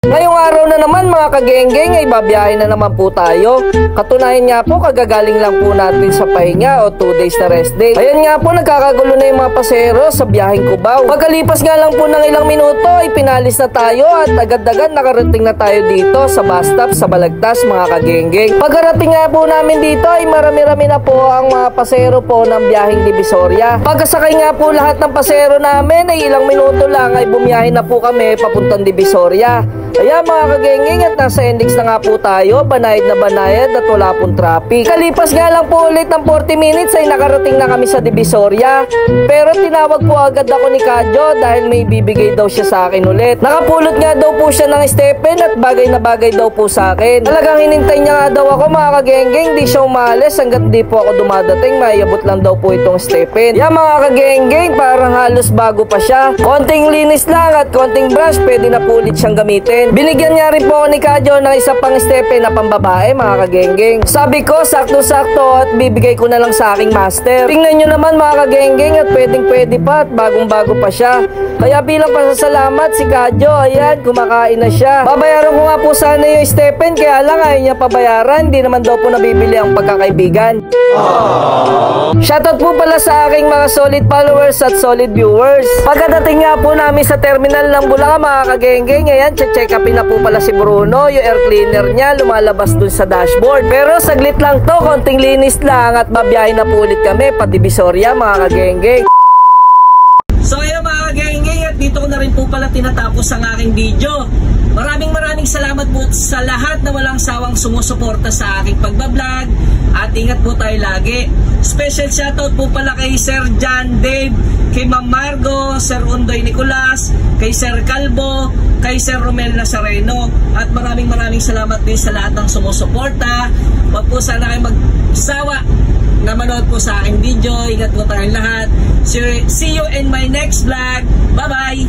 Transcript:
Ngayong araw na naman mga kagenggeng ay babiyahin na naman po tayo. Katunayan nga po kagagaling lang po natin sa pahinga o 2 days na rest day. Ayan nga po nagkakagulo na yung mga pasero sa biyaheng Cubao. Pagkalipas nga lang po ng ilang minuto ay pinalis na tayo at agad-agad nakarating na tayo dito sa bus stop sa Balagtas mga kagenggeng. Pagkarating nga po namin dito ay marami-rami na po ang mga pasero po ng biyaheng Divisoria. Pagkasakay nga po lahat ng pasero namin ay ilang minuto lang ay bumiyahin na po kami papuntang Divisoria. Ayan mga kagenggeng at nasa Index na nga po tayo, banayad na banayad at wala pong traffic. Kalipas nga lang po ulit ng 40 minutes ay nakarating na kami sa Divisoria. Pero tinawag po agad ako ni Kadyo dahil may bibigay daw siya sa akin ulit. Nakapulot nga daw po siya ng Stephen at bagay na bagay daw po sa akin. Talagang hinintay niya nga daw ako mga kagenggeng, di siya umalis hanggat di po ako dumadating. Mayabot lang daw po itong Stephen. Yan mga kagenggeng, parang halos bago pa siya. Konting linis lang at konting brush, pwede na po ulit siyang gamitin. Binigyan niya rin po ako ni Kadyo ng isa pang Stephen na pambabae mga kagenggeng. Sabi ko sakto-sakto at bibigay ko na lang sa aking master. Tingnan nyo naman mga kagenggeng at pwedeng-pwede pa at bagong-bago pa siya. Kaya bilang pasasalamat si Kadyo, ayan, kumakain na siya. Babayaran ko nga po sana yung Stephen, kaya lang ayaw niya pabayaran. Hindi naman daw po nabibili ang pagkakaibigan. Shoutout po pala sa aking mga solid followers at solid viewers. Pagkadating nga po namin sa terminal ng Bulacan mga kagenggeng, ayan, check upin na po pala si Bruno. Yung air cleaner niya lumalabas dun sa dashboard. Pero saglit lang to, konting linis lang at babiyahin na po ulit kami pa Divisoria mga kagenggeng. So ayan mga kagenggeng, at dito ko na rin po pala tinatapos ang aking video. Maraming salamat po sa lahat na walang sawang sumusuporta sa aking pagbablog. At ingat po tayo lagi. Special shoutout po pala kay Sir John Dave, kay Ma'am Margo, Sir Undoy Nicolas, kay Sir Calvo, kay Sir Romel Nazareno. At maraming salamat din sa lahat ng sumusuporta. Huwag po sana kayo magsawa na manood po sa aking video. Ingat po tayong lahat. See you in my next vlog. Bye bye.